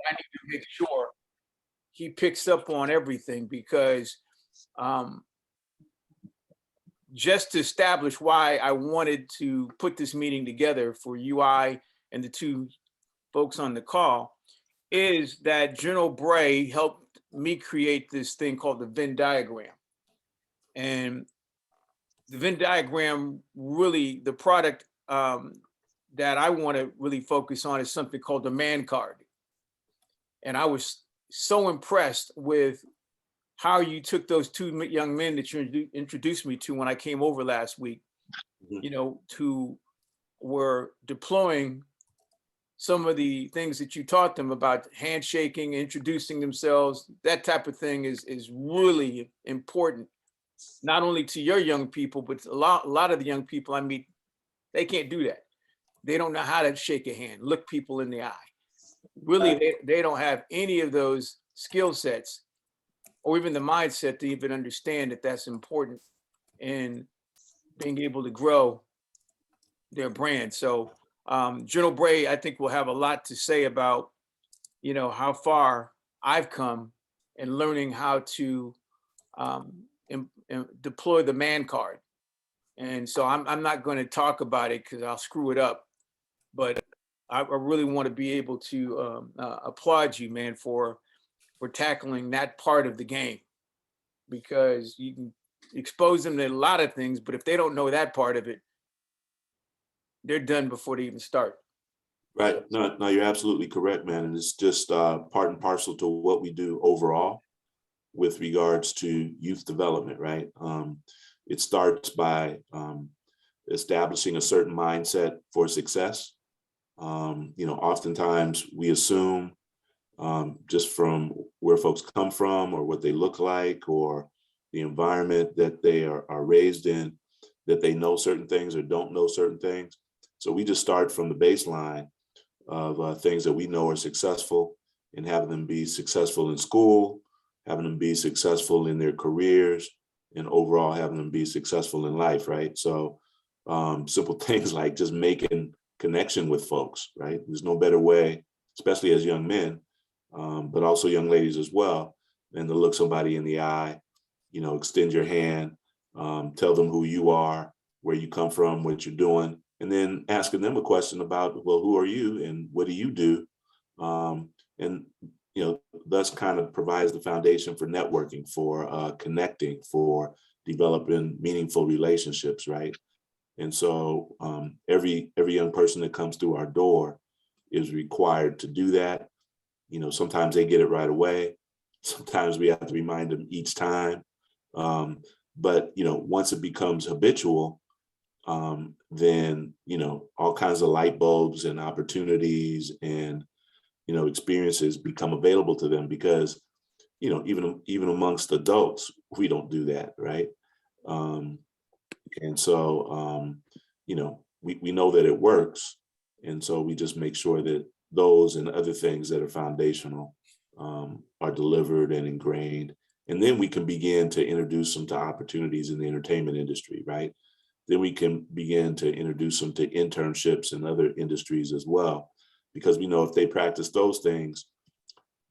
I need to make sure he picks up on everything because um, just to establish why I wanted to put this meeting together for UI and the two folks on the call is that General Bray helped me create this thing called the Venn diagram. And the Venn diagram really, the product that I want to really focus on is something called the man card. And I was so impressed with how you took those two young men that you introduced me to when I came over last week, who were deploying some of the things that you taught them about handshaking, introducing themselves. That type of thing is really important, not only to your young people, but a lot of the young people I meet, they can't do that. They don't know how to shake a hand, look people in the eye. Really, they don't have any of those skill sets or even the mindset to even understand that that's important in being able to grow their brand. So General Bray, I think, will have a lot to say about, how far I've come in learning how to deploy the man card. And so I'm not going to talk about it because I'll screw it up. But I really want to be able to applaud you, man, for tackling that part of the game, because you can expose them to a lot of things, but if they don't know that part of it, they're done before they even start. Right. No, you're absolutely correct, man. And it's just part and parcel to what we do overall with regards to youth development, right? It starts by establishing a certain mindset for success. Oftentimes we assume just from where folks come from or what they look like or the environment that they are raised in, that they know certain things or don't know certain things. So we just start from the baseline of things that we know are successful and having them be successful in school, having them be successful in their careers, and overall having them be successful in life, right? So simple things like just making connection with folks, right? There's no better way, especially as young men, but also young ladies as well, than to look somebody in the eye, extend your hand, tell them who you are, where you come from, what you're doing, and then asking them a question about, well, who are you and what do you do? And thus kind of provides the foundation for networking, for connecting, for developing meaningful relationships, right? And so every young person that comes through our door is required to do that. Sometimes they get it right away. Sometimes we have to remind them each time. But once it becomes habitual, then all kinds of light bulbs and opportunities and experiences become available to them, because even amongst adults we don't do that, right? And so we know that it works, and so we just make sure that those and other things that are foundational are delivered and ingrained, and then we can begin to introduce them to opportunities in the entertainment industry, right? Then we can begin to introduce them to internships in other industries as well, because we know if they practice those things,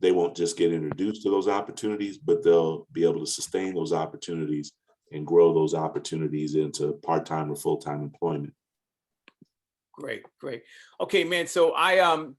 they won't just get introduced to those opportunities, but they'll be able to sustain those opportunities and grow those opportunities into part-time or full-time employment. Great. Okay, man. So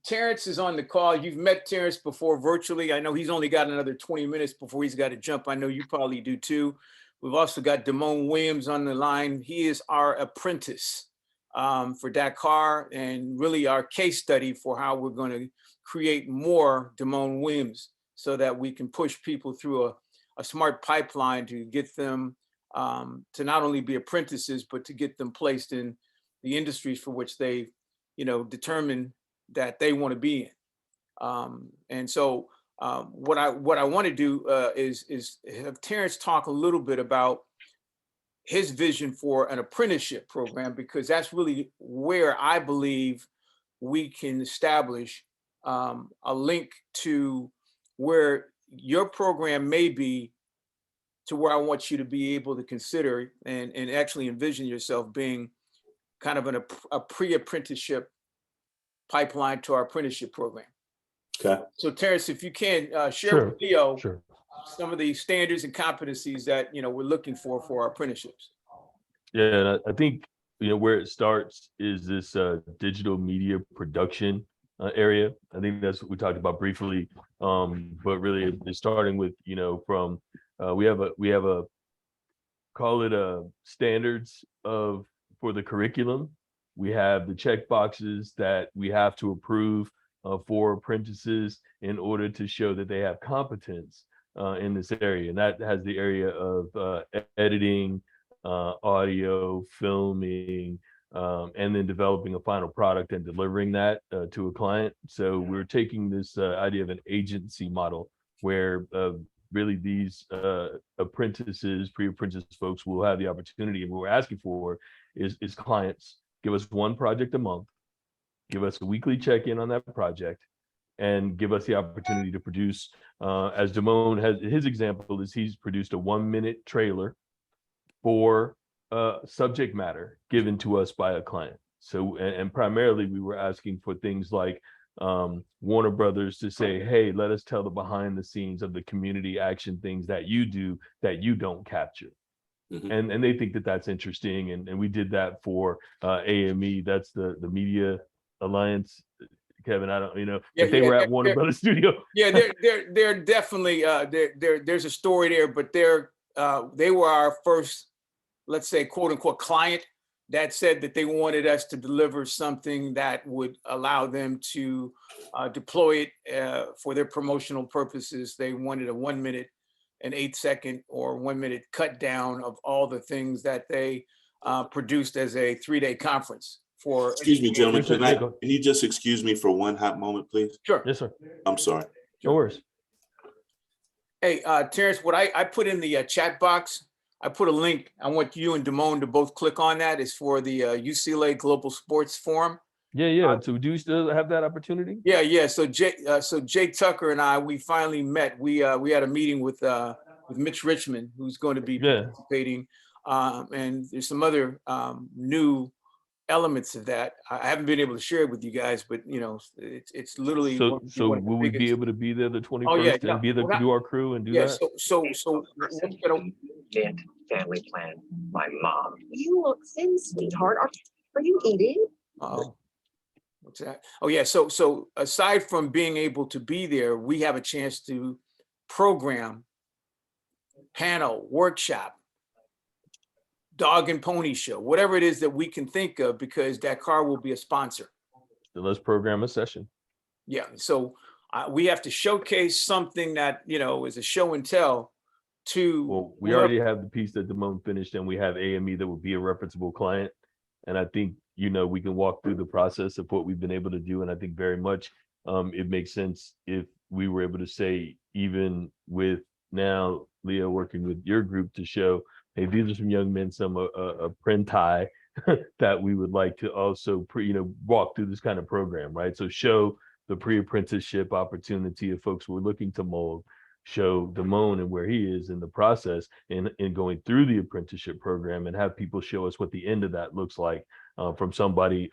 Terrence is on the call. You've met Terrence before virtually. I know he's only got another 20 minutes before he's got to jump. I know you probably do too. We've also got Damone Williams on the line. He is our apprentice for Dakar and really our case study for how we're going to create more Damone Williams so that we can push people through a smart pipeline to get them to not only be apprentices, but to get them placed in the industries for which they, determine that they want to be in. And so what I want to do is have Terrence talk a little bit about his vision for an apprenticeship program, because that's really where I believe we can establish a link to where your program may be, to where I want you to be able to consider and actually envision yourself being kind of a pre-apprenticeship pipeline to our apprenticeship program. Okay. So Terrence, if you can share Sure, with Leo sure. some of the standards and competencies that we're looking for our apprenticeships. Yeah, and I think where it starts is this digital media production area. I think that's what we talked about briefly, but really it's starting with from we have a call it standards for the curriculum. We have the check boxes that we have to approve for apprentices in order to show that they have competence in this area, and that has the area of editing, audio, filming, and then developing a final product and delivering that to a client. So we're taking this idea of an agency model where really these apprentices, pre-apprentice folks will have the opportunity, and what we're asking for is clients give us one project a month, give us a weekly check-in on that project, and give us the opportunity to produce, as Damone has, his example is he's produced a 1-minute trailer for subject matter given to us by a client. So, and primarily we were asking for things like Warner Brothers to say, hey, let us tell the behind the scenes of the community action things that you do that you don't capture. Mhm. And they think that that's interesting. And we did that for AME, that's the Media Alliance. Kevin, I don't, but they were at Warner Brothers Studio. Yeah, they're definitely there's a story there, but they were our first, let's say, quote unquote, client that said that they wanted us to deliver something that would allow them to deploy it for their promotional purposes. They wanted a 1 minute and 8-second or 1 minute cut down of all the things that they produced as a 3-day conference for. Excuse me, gentlemen, Yes, can you just excuse me for one hot moment, please? Sure. Yes, sir. I'm sorry. No worries. Hey, Terrence, what I put in the chat box, I put a link. I want you and Damone to both click on that. It's for the UCLA Global Sports Forum. Yeah. So do you still have that opportunity? Yeah. So Jake Tucker and I, we finally met. We had a meeting with Mitch Richmond, who's going to be participating, and there's some other new elements of that. I haven't been able to share it with you guys, but it's literally. So will we be able to be there the 21st? Oh yeah, and be there to do our crew and do that? So Can't family plan my mom. You look thin, sweetheart. Are you eating? What's that? Oh yeah. So aside from being able to be there, we have a chance to program, panel, workshop, dog and pony show, whatever it is that we can think of, because Dakar will be a sponsor. So let's program a session. Yeah. So we have to showcase something that is a show and tell. Well, we already have the piece that Damone finished, and we have AME that would be a referenceable client. And I think, we can walk through the process of what we've been able to do. And I think very much it makes sense if we were able to say, even with now Leo working with your group to show, hey, these are some young men, some apprenti that we would like to also walk through this kind of program, right? So show the pre-apprenticeship opportunity of folks who are looking to mold, show Damone and where he is in the process in going through the apprenticeship program, and have people show us what the end of that looks like from somebody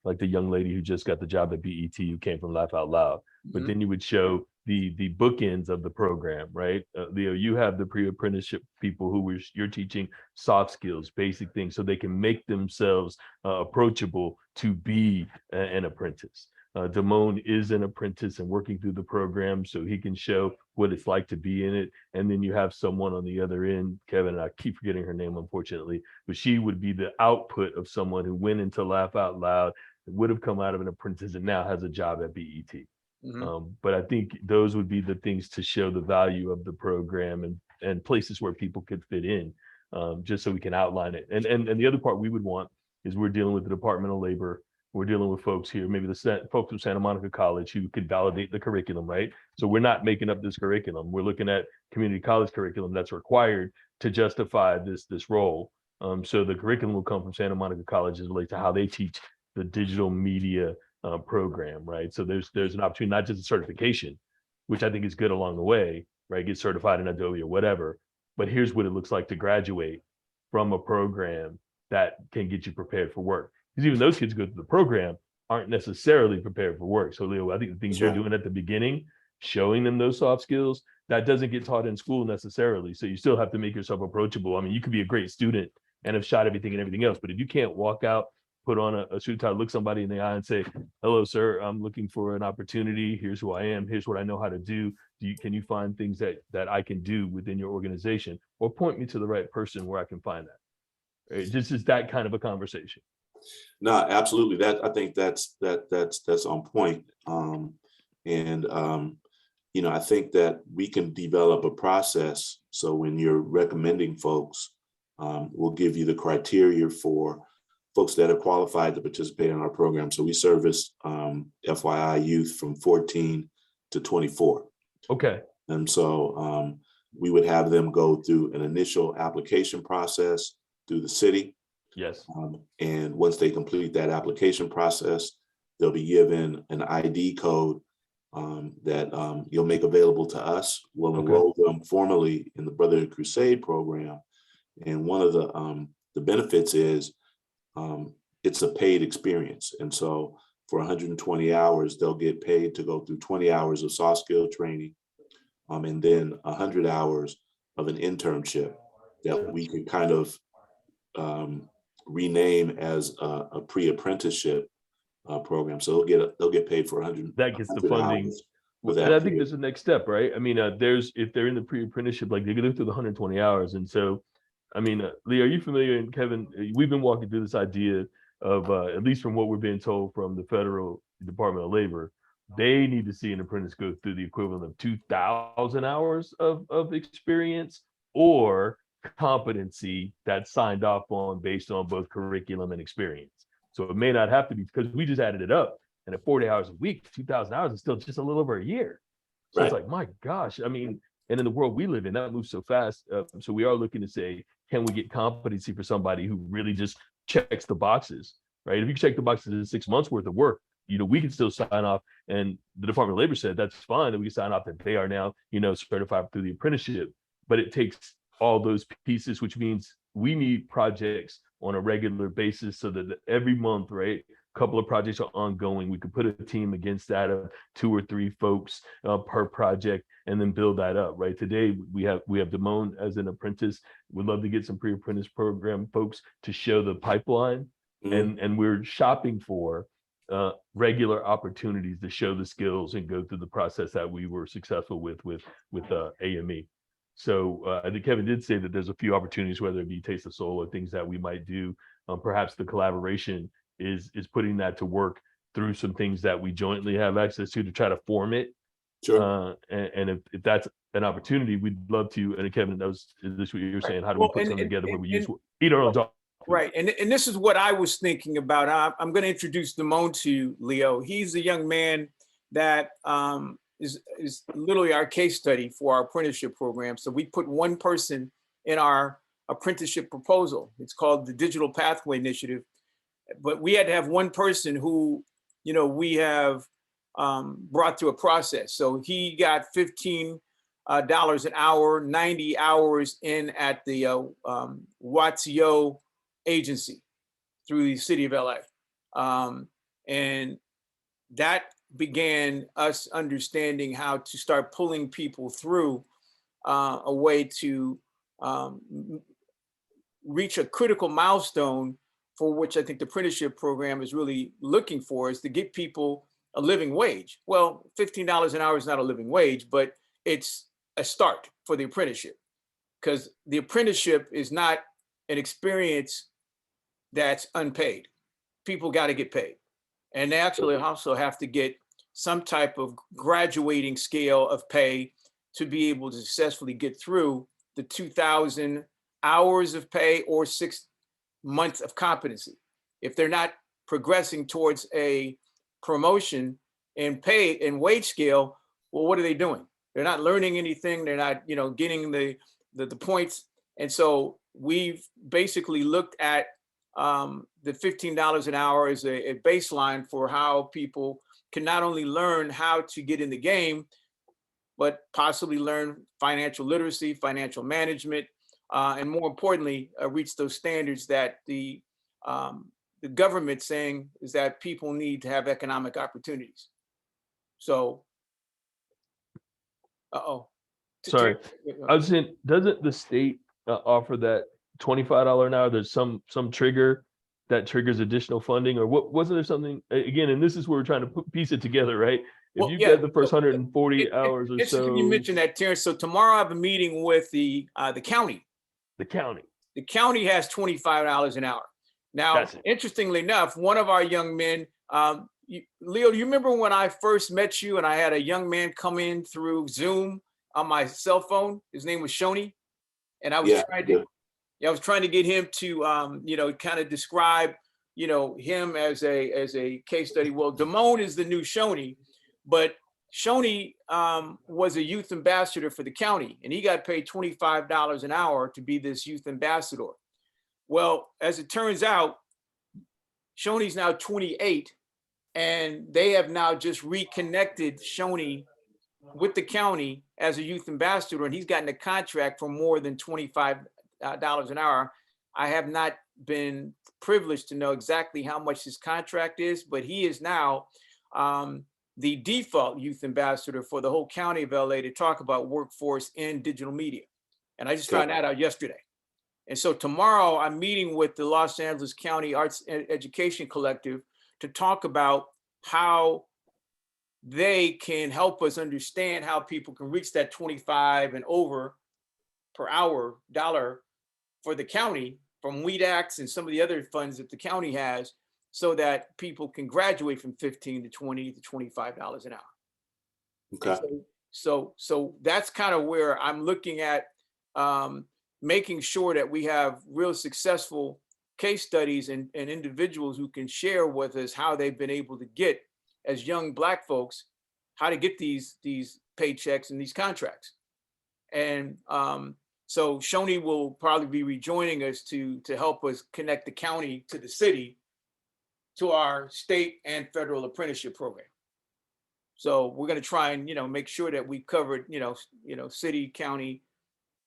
like the young lady who just got the job at BET who came from Laugh Out Loud. But then you would show the bookends of the program, right? Leo, you have the pre-apprenticeship people who you're teaching soft skills, basic things, so they can make themselves approachable to be an apprentice. Damone is an apprentice and working through the program, so he can show what it's like to be in it. And then you have someone on the other end, Kevin, and I keep forgetting her name, unfortunately, but she would be the output of someone who went into Laugh Out Loud, would have come out of an apprentice, and now has a job at BET. But I think those would be the things to show the value of the program and places where people could fit in, just so we can outline it. And the other part we would want is we're dealing with the Department of Labor. We're dealing with folks here, maybe the folks from Santa Monica College who could validate the curriculum, right? So we're not making up this curriculum. We're looking at community college curriculum that's required to justify this role. So the curriculum will come from Santa Monica College as relates to how they teach the digital media program, right? So there's an opportunity, not just a certification, which I think is good along the way, right? Get certified in Adobe or whatever, but here's what it looks like to graduate from a program that can get you prepared for work. Because even those kids go through the program, aren't necessarily prepared for work. So Leo, I think the things That's you're right. doing at the beginning, showing them those soft skills, that doesn't get taught in school necessarily. So you still have to make yourself approachable. I mean, you could be a great student and have shot everything and everything else, but if you can't walk out, put on a suit tie, look somebody in the eye and say, hello, sir, I'm looking for an opportunity. Here's who I am. Here's what I know how to do. Can you find things that I can do within your organization, or point me to the right person where I can find that? Right? Just is that kind of a conversation. No, absolutely. I think that's on point. I think that we can develop a process. So when you're recommending folks, we'll give you the criteria for folks that are qualified to participate in our program. So we service FYI youth from 14 to 24. Okay. And so we would have them go through an initial application process through the city. Yes. And once they complete that application process, they'll be given an ID code that you'll make available to us. We'll enroll them formally in the Brotherhood Crusade program. And one of the benefits is it's a paid experience. And so for 120 hours, they'll get paid to go through 20 hours of soft skill training, and then 100 hours of an internship that we can kind of rename as a pre-apprenticeship program. So they'll get paid for 100. That gets the funding. And I think there's the next step, right? I mean, if they're in the pre-apprenticeship, like they go through the 120 hours. And so, I mean, Lee, are you familiar? And Kevin, we've been walking through this idea of, at least from what we're being told from the Federal Department of Labor, they need to see an apprentice go through the equivalent of 2,000 hours of experience or competency that's signed off on based on both curriculum and experience. So it may not have to be, because we just added it up, and at 40 hours a week, 2,000 hours is still just a little over a year. So It's like, my gosh, I mean, and in the world we live in, that moves so fast. So we are looking to say, can we get competency for somebody who really just checks the boxes, right? If you check the boxes in 6 months worth of work, we can still sign off. And the Department of Labor said that's fine, that we can sign off that they are now, certified through the apprenticeship. But it takes all those pieces, which means we need projects on a regular basis so that every month, right, a couple of projects are ongoing. We could put a team against that of 2 or 3 folks per project, and then build that up, right? Today we have Damone as an apprentice. We'd love to get some pre-apprentice program folks to show the pipeline, and we're shopping for regular opportunities to show the skills and go through the process that we were successful with AME. So I think Kevin did say that there's a few opportunities, whether it be Taste of Soul or things that we might do. Perhaps the collaboration is putting that to work through some things that we jointly have access to try to form it. Sure. And if that's an opportunity, we'd love to. And Kevin, is this what you're saying? How do we put something together where we eat our own dog? Right. And this is what I was thinking about. I'm going to introduce Damone to you, Leo. He's a young man that is literally our case study for our apprenticeship program. So we put one person in our apprenticeship proposal. It's called the Digital Pathway Initiative. But we had to have one person who, we have brought through a process. So he got $15 an hour, 90 hours in at the Watsio agency through the city of LA. And that began us understanding how to start pulling people through a way to reach a critical milestone, for which I think the apprenticeship program is really looking for, is to get people a living wage. Well, $15 an hour is not a living wage, but it's a start for the apprenticeship, because the apprenticeship is not an experience that's unpaid. People got to get paid. And they actually also have to get some type of graduating scale of pay to be able to successfully get through the 2,000 hours of pay or 6 months of competency. If they're not progressing towards a promotion and pay and wage scale, well, what are they doing? They're not learning anything. They're not, getting the points. And so we've basically looked at the $15 an hour as a baseline for how people can not only learn how to get in the game, but possibly learn financial literacy, financial management, and more importantly, reach those standards that the the government saying is that people need to have economic opportunities. So, Sorry, I was saying, doesn't the state offer that $25 an hour? There's some trigger that triggers additional funding, or what? Wasn't there something again? And this is where we're trying to piece it together, right? If Well, you yeah, get the first so 140 hours or interesting you so, mentioned that, Terrence. So tomorrow I have a meeting with the county. the county. The county has $25 an hour. Now, That's it. interestingly enough, one of our young men, Leo, you remember when I first met you and I had a young man come in through Zoom on my cell phone? His name was Shoni. And I was trying to get him to, kind of describe, him as a case study. Well, Damone is the new Shoni, but Shoni was a youth ambassador for the county, and he got paid $25 an hour to be this youth ambassador. Well, as it turns out, Shoni's now 28, and they have now just reconnected Shoni with the county as a youth ambassador, and he's gotten a contract for more than $25 an hour. I have not been privileged to know exactly how much his contract is, but he is now the default youth ambassador for the whole county of LA to talk about workforce in digital media. And I just found that out yesterday. And so tomorrow I'm meeting with the Los Angeles County Arts Education Collective to talk about how they can help us understand how people can reach that 25 and over per hour dollar for the county from Weed Acts and some of the other funds that the county has, so that people can graduate from 15 to 20 to $25 an hour. Okay. So that's kind of where I'm looking at making sure that we have real successful case studies and individuals who can share with us how they've been able to get, as young Black folks, how to get these paychecks and these contracts. And so Shoni will probably be rejoining us to help us connect the county to the city, to our state and federal apprenticeship program. So we're going to try and, make sure that we covered, city, county,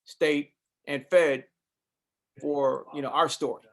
state, and fed for, our story.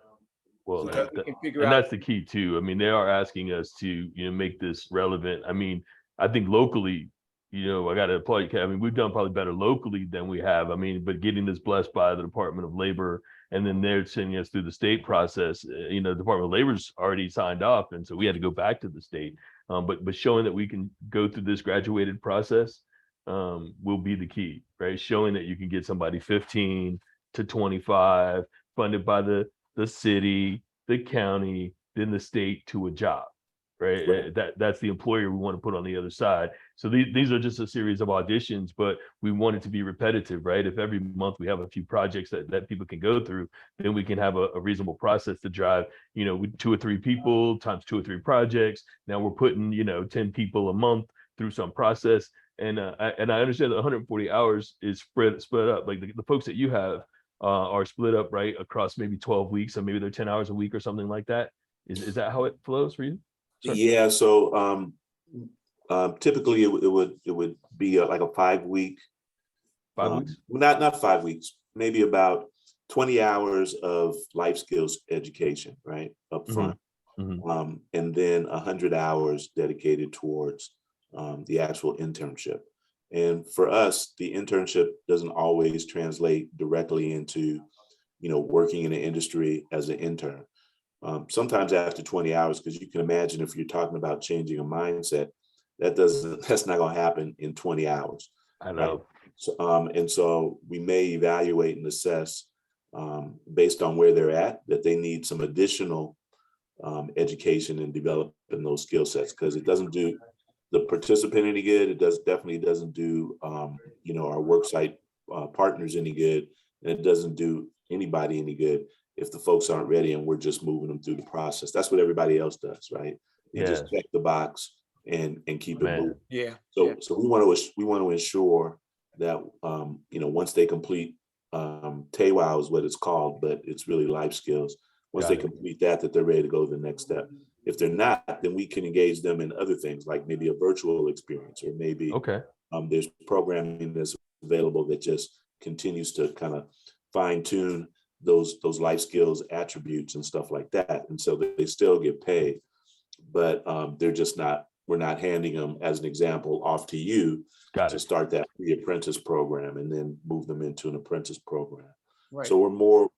Well, So that we can figure and out. that's the key too. I mean, they are asking us to, make this relevant. I mean, I think locally, I got to applaud you. I mean, we've done probably better locally than we have. I mean, but getting this blessed by the Department of Labor, and then they're sending us through the state process. The Department of Labor's already signed off, and so we had to go back to the state. But showing that we can go through this graduated process will be the key, right? Showing that you can get somebody 15 to 25 funded by the city, the county, then the state to a job, right? That's the employer we want to put on the other side. So these are just a series of auditions, but we want it to be repetitive, right? If every month we have a few projects that people can go through, then we can have a reasonable process to drive, with 2 or 3 people times 2 or 3 projects. Now we're putting, 10 people a month through some process. And I understand that 140 hours is spread up. Like the folks that you have are split up, right, across maybe 12 weeks. So maybe they're 10 hours a week or something like that. Is that how it flows for you? Sorry. Yeah. So typically it would be like a 5-week. 5 weeks? Not 5 weeks, maybe about 20 hours of life skills education, right, up front. Mm-hmm. And then 100 hours dedicated towards the actual internship. And for us, the internship doesn't always translate directly into, working in the industry as an intern. Sometimes after 20 hours, because you can imagine if you're talking about changing a mindset, that's not going to happen in 20 hours. I know. Right? So, and so we may evaluate and assess based on where they're at, that they need some additional education and developing those skill sets, because it doesn't do the participant any good. It definitely doesn't do our worksite partners any good, and it doesn't do anybody any good if the folks aren't ready and we're just moving them through the process. That's what everybody else does, right? They just check the box and keep it moving. Yeah. So we want to ensure that once they complete TAWOW is what it's called, but it's really life skills. Once they complete that they're ready to go to the next step. If they're not, then we can engage them in other things, like maybe a virtual experience, or maybe there's programming that's available that just continues to kind of fine tune those life skills attributes and stuff like that. And so they still get paid, but they're just not, we're not handing them, as an example, off to you Got to it. start that pre-apprentice program and then move them into an apprentice program. Right. So we're more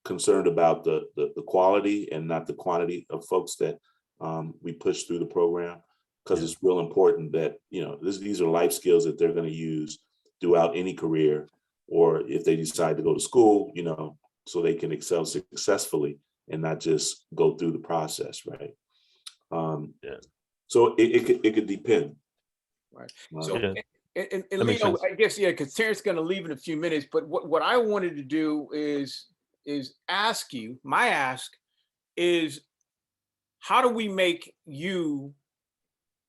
concerned about the quality and not the quantity of folks that we push through the program, because it's real important that, you know, these are life skills that they're going to use throughout any career, or if they decide to go to school, you know, so they can excel successfully and not just go through the process, right? So it could depend. Right. Uh, So, Yeah. and That makes Leo, sense. I guess, yeah, because Terrence's going to leave in a few minutes, but what I wanted to do is ask you, my ask is, how do we make you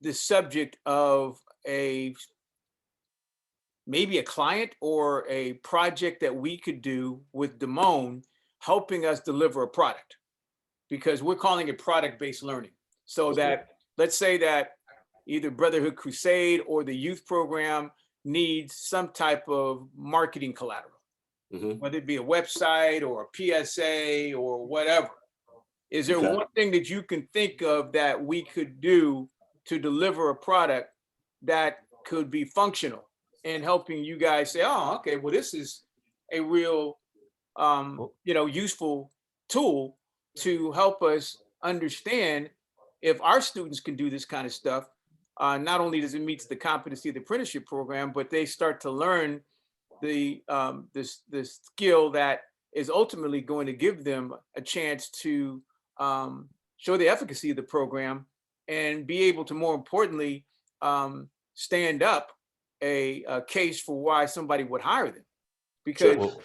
the subject of maybe a client or a project that we could do with Damone, helping us deliver a product? Because we're calling it product-based learning. So Okay. that, let's say that either Brotherhood Crusade or the youth program needs some type of marketing collateral, mhm. whether it be a website or a PSA or whatever. Is there Okay. one thing that you can think of that we could do to deliver a product that could be functional and helping you guys say, oh, okay, well, this is a real, useful tool to help us understand if our students can do this kind of stuff. Not only does it meet the competency of the apprenticeship program, but they start to learn the skill that is ultimately going to give them a chance to show the efficacy of the program and be able to, more importantly, stand up a case for why somebody would hire them. Because Sure. Well,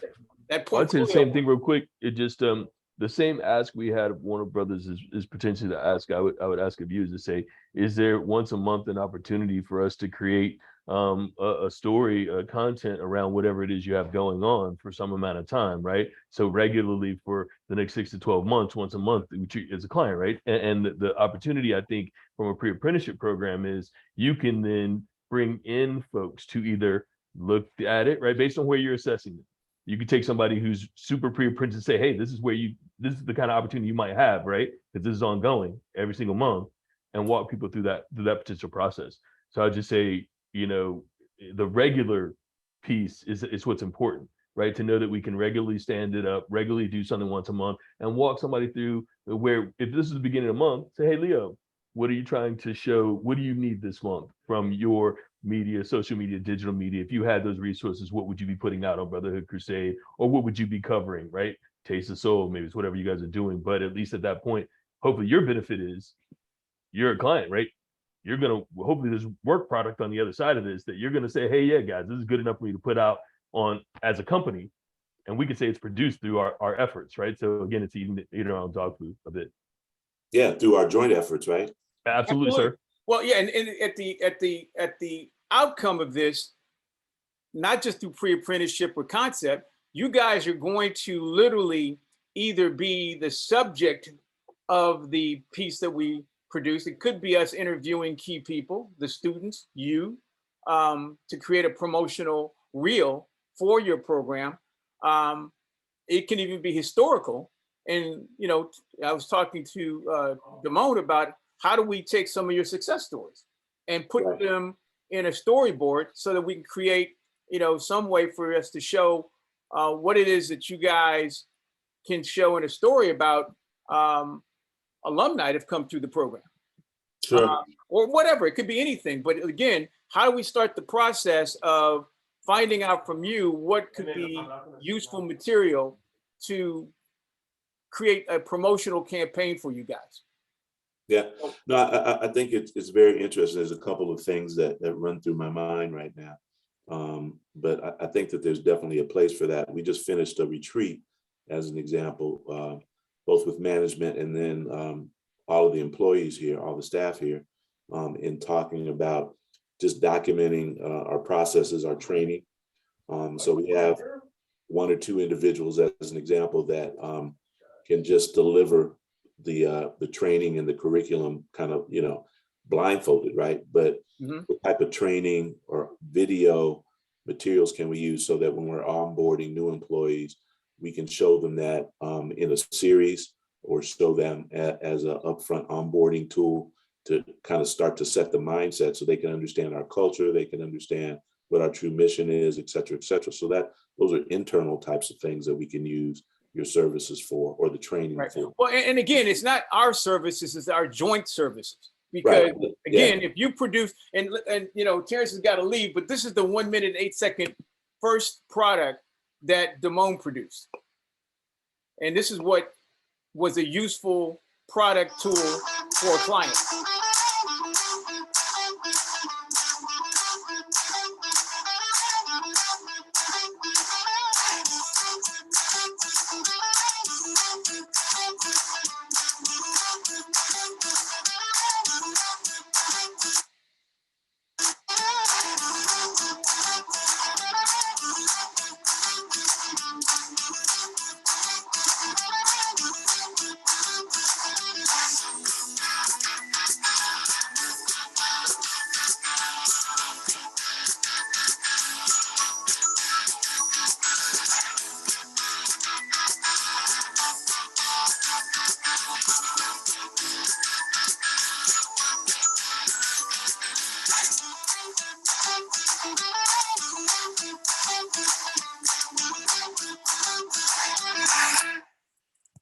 that I'd say the portfolio, same thing real quick. It just the same ask we had of Warner Brothers is potentially the ask I would ask of you, is to say, is there once a month an opportunity for us to create a story, content around whatever it is you have going on for some amount of time, right? So regularly for the next 6 to 12 months, once a month, which is a client, right? And the opportunity, I think, from a pre-apprenticeship program is you can then bring in folks to either look at it, right, based on where you're assessing it. You could take somebody who's super pre-apprenticed and say, hey, this is the kind of opportunity you might have, right? Because this is ongoing every single month, and walk people through that potential process. So I'd just say, the regular piece is what's important, right? To know that we can regularly stand it up, regularly do something once a month, and walk somebody through where, if this is the beginning of the month, say, hey, Leo, what are you trying to show? What do you need this month from your media, social media, digital media? If you had those resources, what would you be putting out on Brotherhood Crusade? Or what would you be covering, right? Taste of Soul, maybe it's whatever you guys are doing. But at least at that point, hopefully your benefit is you're a client, right? You're going to, hopefully there's work product on the other side of this that you're going to say, hey, yeah, guys, this is good enough for me to put out on as a company. And we can say it's produced through our efforts, right? So again, it's eating our own dog food a bit. Yeah, through our joint efforts, right? Absolutely, sir. Well, yeah, and at the outcome of this, not just through pre-apprenticeship or concept, you guys are going to literally either be the subject of the piece that we produce. It could be us interviewing key people, the students, you, to create a promotional reel for your program. It can even be historical. And, I was talking to Damone about how do we take some of your success stories and put Right. them in a storyboard so that we can create, some way for us to show what it is that you guys can show in a story about alumni that have come through the program. Sure. Or whatever, it could be anything. But again, how do we start the process of finding out from you what could be useful material to create a promotional campaign for you guys? Yeah, no, I think it's very interesting. There's a couple of things that run through my mind right now. But I think that there's definitely a place for that. We just finished a retreat, as an example, both with management and then all of the employees here, all the staff here, in talking about just documenting our processes, our training. So we have one or two individuals, as an example, that can just deliver the training and the curriculum kind of, blindfolded, right? But what type of training or video materials can we use so that when we're onboarding new employees, we can show them that in a series, or show them as an upfront onboarding tool to kind of start to set the mindset so they can understand our culture, they can understand what our true mission is, et cetera, et cetera. So that those are internal types of things that we can use your services for, or the training Right. for. Well, and again, it's not our services, it's our joint services. Because again, if you produce, and you know, Terrence has got to leave, but this is the 1 minute and 8 second first product that Damone produced. And this is what was a useful product tool for a client.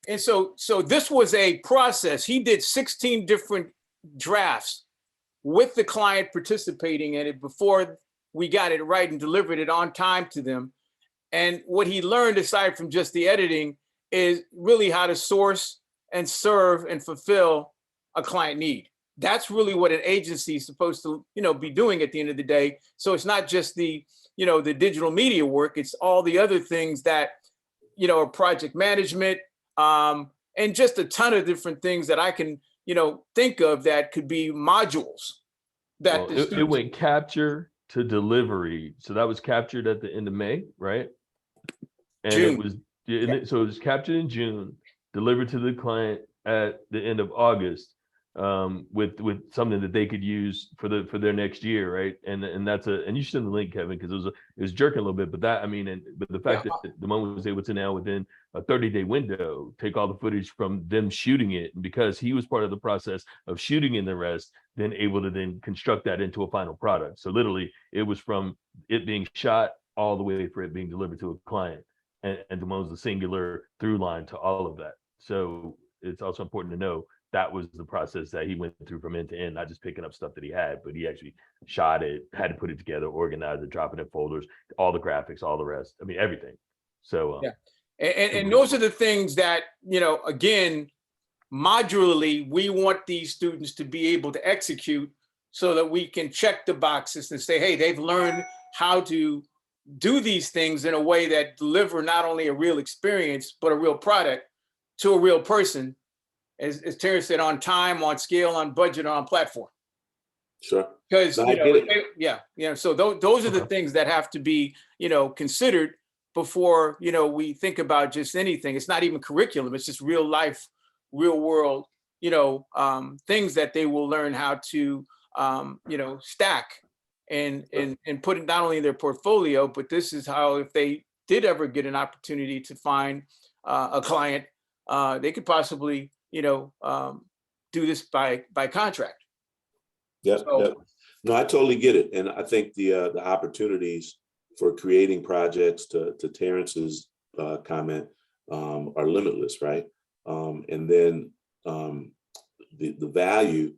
And so this was a process. He did 16 different drafts with the client participating in it before we got it right and delivered it on time to them. And what he learned, aside from just the editing, is really how to source and serve and fulfill a client need. That's really what an agency is supposed to, you know, be doing at the end of the day. So it's not just the, you know, the digital media work, it's all the other things that, you know, are project management, and just a ton of different things that I can, you know, think of that could be modules that Well, it went capture to delivery. So that was captured at the end of May, right? And June. it was, so it was captured in June, delivered to the client at the end of August, with something that they could use for their next year, right? And that's and you should send the link, Kevin, because it was jerking a little bit, but that, I mean, but the fact that the moment was able to now within a 30-day window take all the footage from them shooting it, and because he was part of the process of shooting in the rest, then able to then construct that into a final product. So literally, it was from it being shot all the way for it being delivered to a client, and Damone's the singular through line to all of that. So it's also important to know that was the process that he went through from end to end, not just picking up stuff that he had, but he actually shot it, had to put it together, organize it, drop it in folders, all the graphics, all the rest. I mean, everything. So and those are the things that, you know, again, modularly, we want these students to be able to execute so that we can check the boxes and say, hey, they've learned how to do these things in a way that deliver not only a real experience, but a real product to a real person, as Terrence said, on time, on scale, on budget, on platform. Sure. Because, No, you know, so those are the things that have to be, you know, considered before, you know, we think about just anything. It's not even curriculum, it's just real life, real world, you know, things that they will learn how to, you know, stack and put it not only in their portfolio, but this is how, if they did ever get an opportunity to find a client, they could possibly, you know, do this by contract. Yep, So, yep. No, I totally get it. And I think the opportunities for creating projects, to Terrence's comment, are limitless, right? And then the value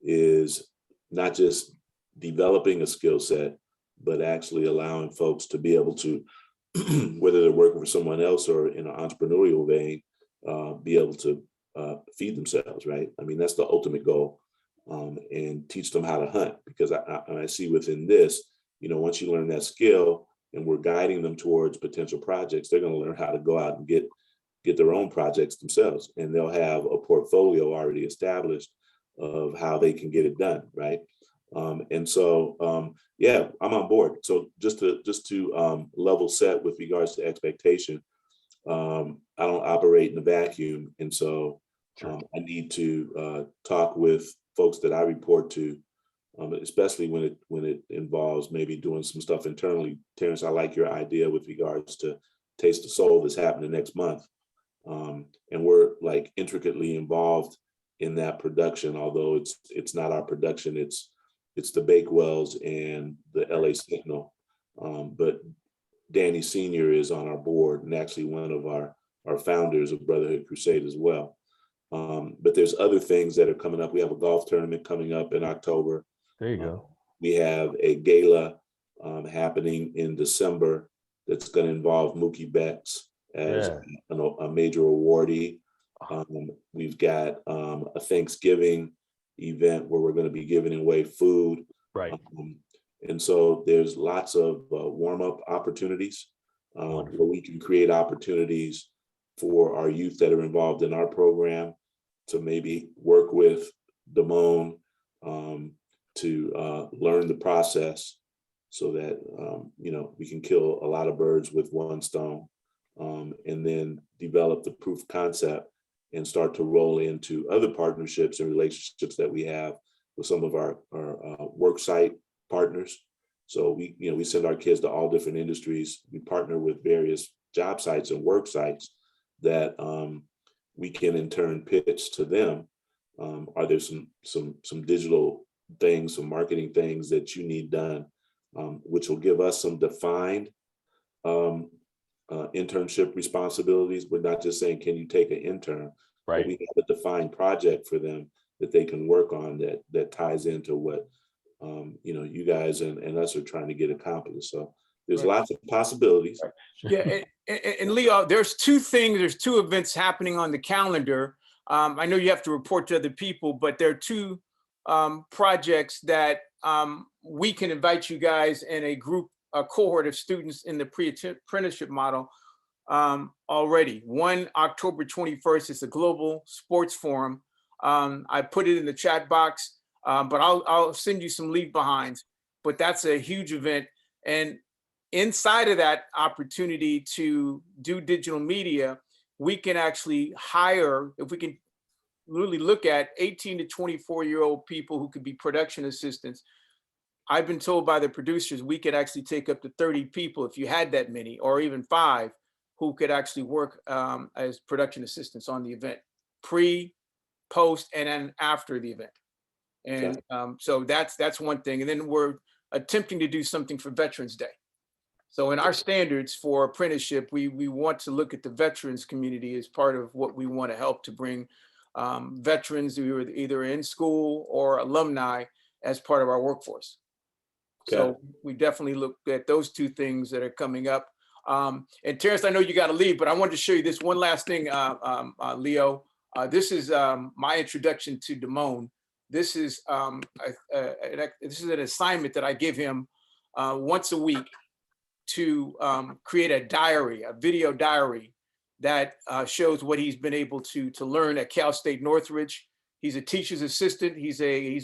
is not just developing a skill set, but actually allowing folks to be able to, whether they're working for someone else or in an entrepreneurial vein, be able to feed themselves, right? I mean, that's the ultimate goal. And teach them how to hunt, because I see within this, you know, once you learn that skill and we're guiding them towards potential projects, they're going to learn how to go out and get their own projects themselves, and they'll have a portfolio already established of how they can get it done, right? And so, yeah, I'm on board. So just to level set with regards to expectation, I don't operate in a vacuum, and so I need to talk with folks that I report to, especially when it involves maybe doing some stuff internally. Terrence, I like your idea with regards to Taste of Soul that's happening next month. And we're like intricately involved in that production, although it's not our production, it's the Bakewells and the LA Sentinel. But Danny Sr. is on our board and actually one of our founders of Brotherhood Crusade as well. But there's other things that are coming up. We have a golf tournament coming up in October. There you go. We have a gala happening in December that's going to involve Mookie Betts as a major awardee. We've got a Thanksgiving event where we're going to be giving away food. Right. And so there's lots of warm-up opportunities where we can create opportunities for our youth that are involved in our program to maybe work with Damone to learn the process so that, we can kill a lot of birds with one stone, and then develop the proof of concept and start to roll into other partnerships and relationships that we have with some of our work site partners. So we send our kids to all different industries. We partner with various job sites and work sites that we can in turn pitch to them. Are there some digital things, some marketing things that you need done, which will give us some defined internship responsibilities. We're not just saying, can you take an intern? Right. But we have a defined project for them that they can work on that ties into what you guys and us are trying to get accomplished. So there's lots of possibilities. Yeah, and Leo, there's two events happening on the calendar. I know you have to report to other people, but there are two projects that we can invite you guys in a cohort of students in the pre-apprenticeship model already. One, October 21st, is a global sports forum. I put it in the chat box, but I'll send you some leave behinds. But that's a huge event. And inside of that opportunity to do digital media, we can actually hire, if we can really look at 18 to 24-year-old people who could be production assistants. I've been told by the producers, we could actually take up to 30 people if you had that many, or even 5, who could actually work as production assistants on the event, pre, post, and then after the event. And so that's one thing. And then we're attempting to do something for Veterans Day. So in our standards for apprenticeship, we want to look at the veterans community as part of what we want to help to bring veterans who are either in school or alumni as part of our workforce. So we definitely look at those two things that are coming up. And Terrence, I know you got to leave, but I wanted to show you this one last thing, Leo. This is my introduction to Damone. This is an assignment that I give him once a week to create a video diary that shows what he's been able to learn at Cal State Northridge. He's a teacher's assistant. He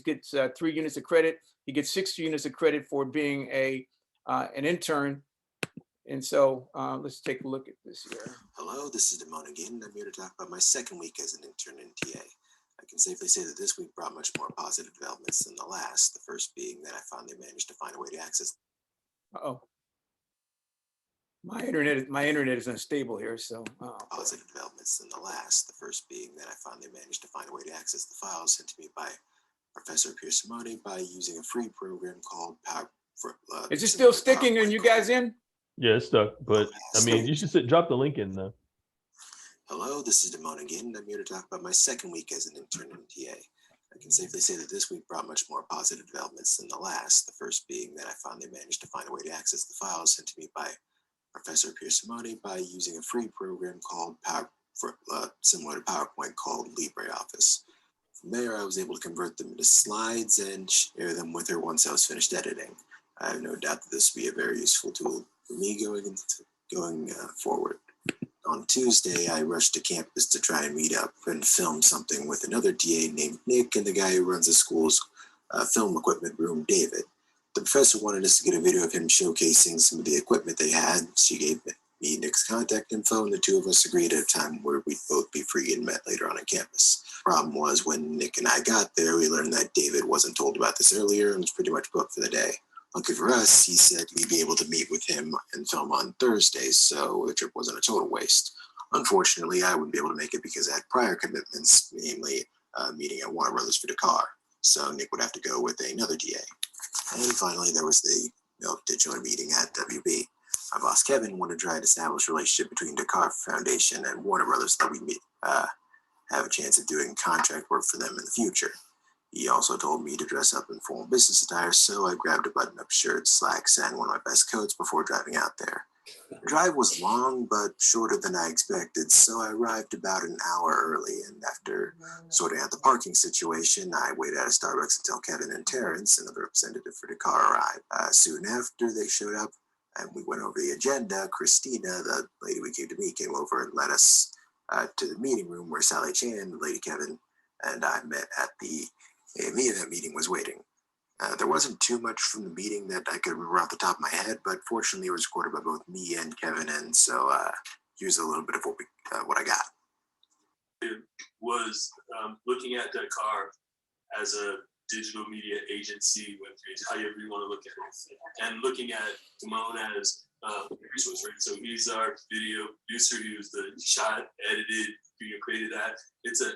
gets 3 units of credit. He gets 6 units of credit for being an intern. And so let's take a look at this here. Hello, this is Damone again. I'm here to talk about my second week as an intern in TA. I can safely say that this week brought much more positive developments than the last. The first being that I finally managed to find a way to access. Uh-oh. My internet is unstable here, so. Positive developments than the last. The first being that I finally managed to find a way to access the files sent to me by Professor Piersimone by using a free program called Power. Is it still sticking and you guys in? Yeah, it's stuck, but I mean, you should drop the link in though. Hello, this is Damone again. I'm here to talk about my second week as an intern in TA. I can safely say that this week brought much more positive developments than the last. The first being that I finally managed to find a way to access the files sent to me by Professor Piersimone by using a free program called similar to PowerPoint called LibreOffice. From there, I was able to convert them into slides and share them with her once I was finished editing. I have no doubt that this will be a very useful tool for me going forward. On Tuesday, I rushed to campus to try and meet up and film something with another TA named Nick and the guy who runs the school's film equipment room, David. The professor wanted us to get a video of him showcasing some of the equipment they had. She gave me Nick's contact info, and the two of us agreed at a time where we'd both be free and met later on campus. Problem was, when Nick and I got there, we learned that David wasn't told about this earlier and was pretty much booked for the day. Lucky for us, he said we'd be able to meet with him and film on Thursdays, so the trip wasn't a total waste. Unfortunately, I wouldn't be able to make it because I had prior commitments, namely a meeting at Warner Brothers for Dakar. So Nick would have to go with another DA. And finally, there was the to join meeting at WB. My boss Kevin wanted to try to establish a relationship between Dakar Foundation and Warner Brothers so that we have a chance of doing contract work for them in the future. He also told me to dress up in formal business attire, so I grabbed a button-up shirt, slacks, and one of my best coats before driving out there. The drive was long, but shorter than I expected, so I arrived about an hour early, and after sorting out the parking situation, I waited at a Starbucks until Kevin and Terrence, another representative for Dakar, arrived. Soon after they showed up, and we went over the agenda, Christina, the lady we came to meet, came over and led us to the meeting room where Sally Chan, Lady Kevin, and I met at the AME that meeting was waiting. There wasn't too much from the meeting that I could remember off the top of my head, but fortunately it was recorded by both me and Kevin, and so here's a little bit of what I got. It was looking at Dakar as a digital media agency, web page, however you want to look at it, and looking at Damone as a resource, right? So he's our video producer. He was the shot, edited, created that.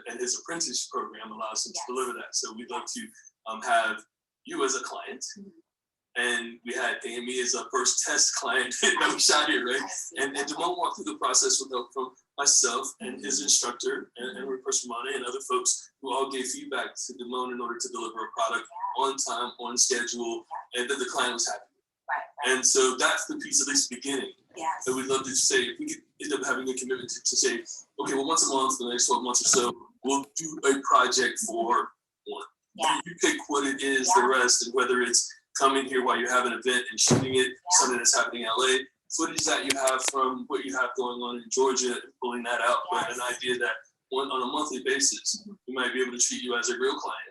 And his apprentice program allows him to deliver that. So we'd love to have you as a client, and we had AME as a first test client that we shot here, right? And Damone walked through the process with help from myself and his instructor and Rupert Ramane and other folks who all gave feedback to Damone in order to deliver a product on time, on schedule, and that the client was happy. Right. And so that's the piece, at least beginning. Yes. And we'd love to say, if we could end up having a commitment to say, okay, well, once a month, for the next 12 months or so, we'll do a project for one. Yeah. You pick what it is, the rest, and whether it's coming here while you have an event and shooting it, something that's happening in LA, footage that you have from what you have going on in Georgia, and pulling that out, but an idea that on a monthly basis, we might be able to treat you as a real client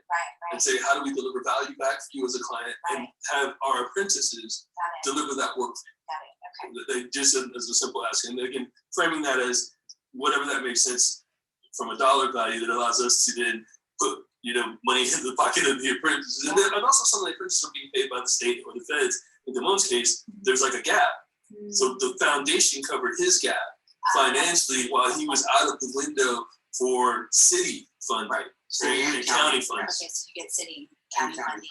and say, how do we deliver value back for you as a client and have our apprentices deliver that work for you. They just as a simple ask. And again, framing that as whatever that makes sense from a dollar value that allows us to then put money in the pocket of the apprentices. And also some of the apprentices are being paid by the state or the feds. In Damone's case, there's like a gap. So the foundation covered his gap financially while he was out of the window for city funding, and county funds. Okay, so you get city, county funding.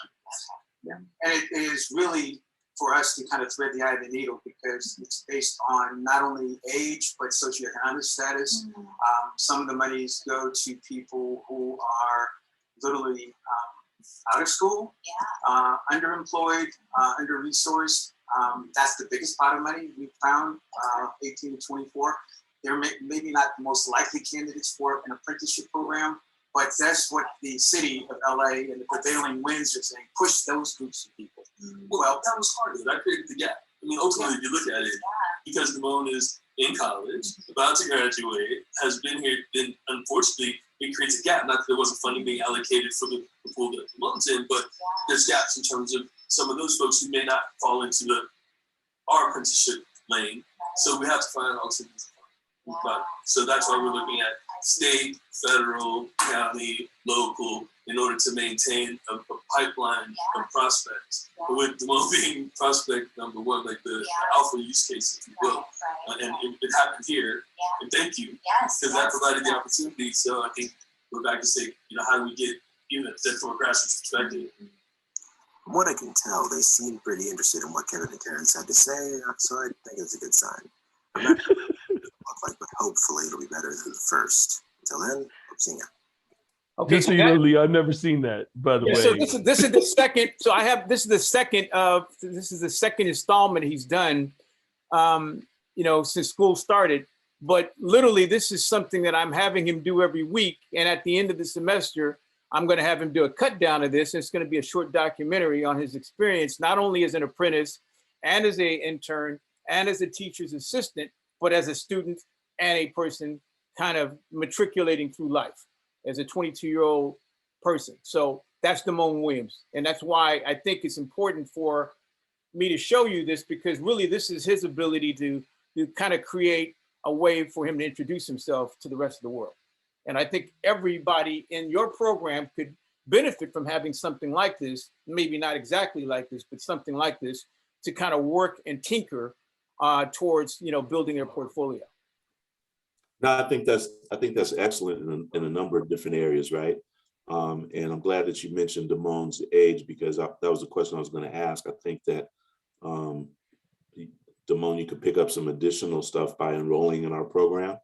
Yeah, and it is really for us to kind of thread the eye of the needle because it's based on not only age but socioeconomic status. Some of the monies go to people who are literally out of school, underemployed, under-resourced. That's the biggest pot of money we found, 18 to 24. They're maybe not the most likely candidates for an apprenticeship program, but that's what the city of LA and the prevailing winds are saying, push those groups of people. Well, that was hard. That created the gap. I mean, ultimately, if you look at it, because Damone is in college, about to graduate, has been here, then unfortunately, it creates a gap. Not that there wasn't funding being allocated for the pool that Damone's in, but there's gaps in terms of some of those folks who may not fall into our apprenticeship lane. So we have to find alternatives. So that's why we're looking at state, federal, county, local, in order to maintain a pipeline of prospects. But with Damone being prospect number one, like the alpha use case, if you will. And it happened here. And thank you, because that provided the opportunity. So I think we're back to say, how do we get, even from a grassroots perspective? From what I can tell, they seem pretty interested in what Kevin and Terrence had to say, so I think it's a good sign. I'm not sure what it look like, but hopefully it'll be better than the first. Until then, hope seeing you. Okay, just so you know, Lee, I've never seen that, by the way. So this is the second. So I have this is the second installment he's done, since school started. But literally, this is something that I'm having him do every week. And at the end of the semester, I'm going to have him do a cut down of this. It's going to be a short documentary on his experience, not only as an apprentice and as an intern and as a teacher's assistant, but as a student and a person kind of matriculating through life as a 22-year-old person. So that's Damone Williams. And that's why I think it's important for me to show you this, because really this is his ability to kind of create a way for him to introduce himself to the rest of the world. And I think everybody in your program could benefit from having something like this, maybe not exactly like this, but something like this, to kind of work and tinker towards, you know, building their portfolio. No, I think that's excellent in a number of different areas, right? And I'm glad that you mentioned Damon's age, because that was the question I was going to ask. I think that Damon, you could pick up some additional stuff by enrolling in our program,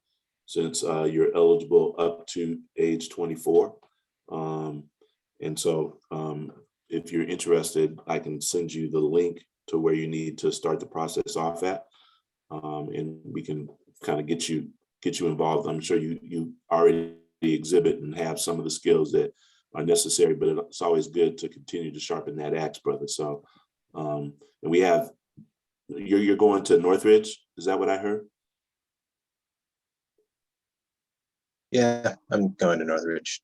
since you're eligible up to age 24. And so if you're interested, I can send you the link to where you need to start the process off at, and we can kind of get you involved. I'm sure you already exhibit and have some of the skills that are necessary, but it's always good to continue to sharpen that axe, brother. So, and we have, you're going to Northridge, is that what I heard? Yeah, I'm going to Northridge.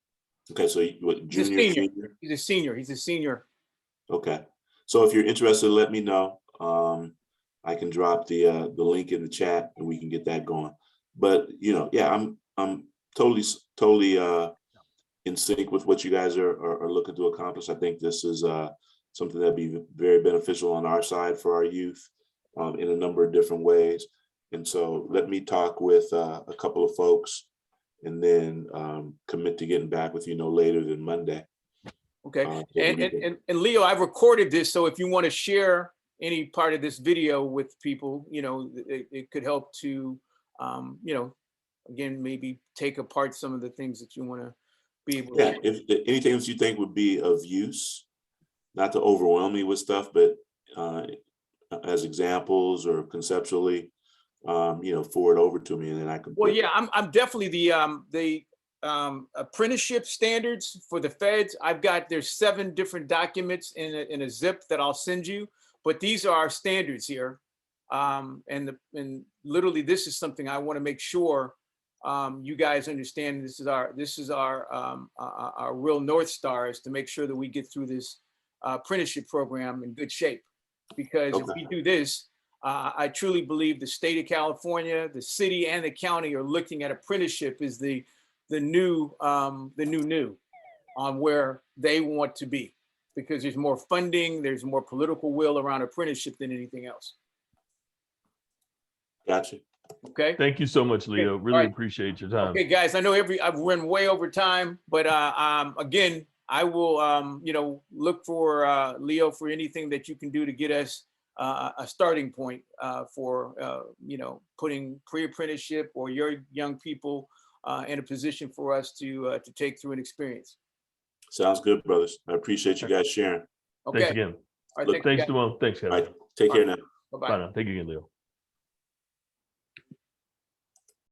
Okay, so what, junior, senior? He's a senior. He's a senior. Okay, so if you're interested, let me know. I can drop the link in the chat and we can get that going. But you know, yeah, I'm totally in sync with what you guys are looking to accomplish. I think this is something that'd be very beneficial on our side for our youth in a number of different ways. And so let me talk with a couple of folks and then commit to getting back with you no later than Monday. Okay, and Leo, I've recorded this, so if you want to share any part of this video with people, you know, it could help to, you know, again, maybe take apart some of the things that you want to be able to. Yeah, if anything that you think would be of use, not to overwhelm me with stuff, but as examples or conceptually, you know, forward over to me, and then I can. Well, yeah, I'm definitely the apprenticeship standards for the feds. There's 7 different documents in a zip that I'll send you, but these are our standards here. And literally this is something I want to make sure you guys understand. This is our real North Star, is to make sure that we get through this apprenticeship program in good shape. Because if we do this, I truly believe the state of California, the city and the county are looking at apprenticeship as the new on where they want to be, because there's more funding, there's more political will around apprenticeship than anything else. Gotcha. Okay. Thank you so much, Leo. Okay. Really appreciate your time. Okay, guys, I know I've run way over time, but again, I will you know, look for Leo for anything that you can do to get us a starting point for you know, putting pre-apprenticeship or your young people in a position for us to take through an experience. Sounds good, brothers. I appreciate you guys sharing. Okay. Thanks again. All right, Thanks, Damon. Thanks, guys. All right, take care now. Bye-bye. Bye now. Thank you again, Leo.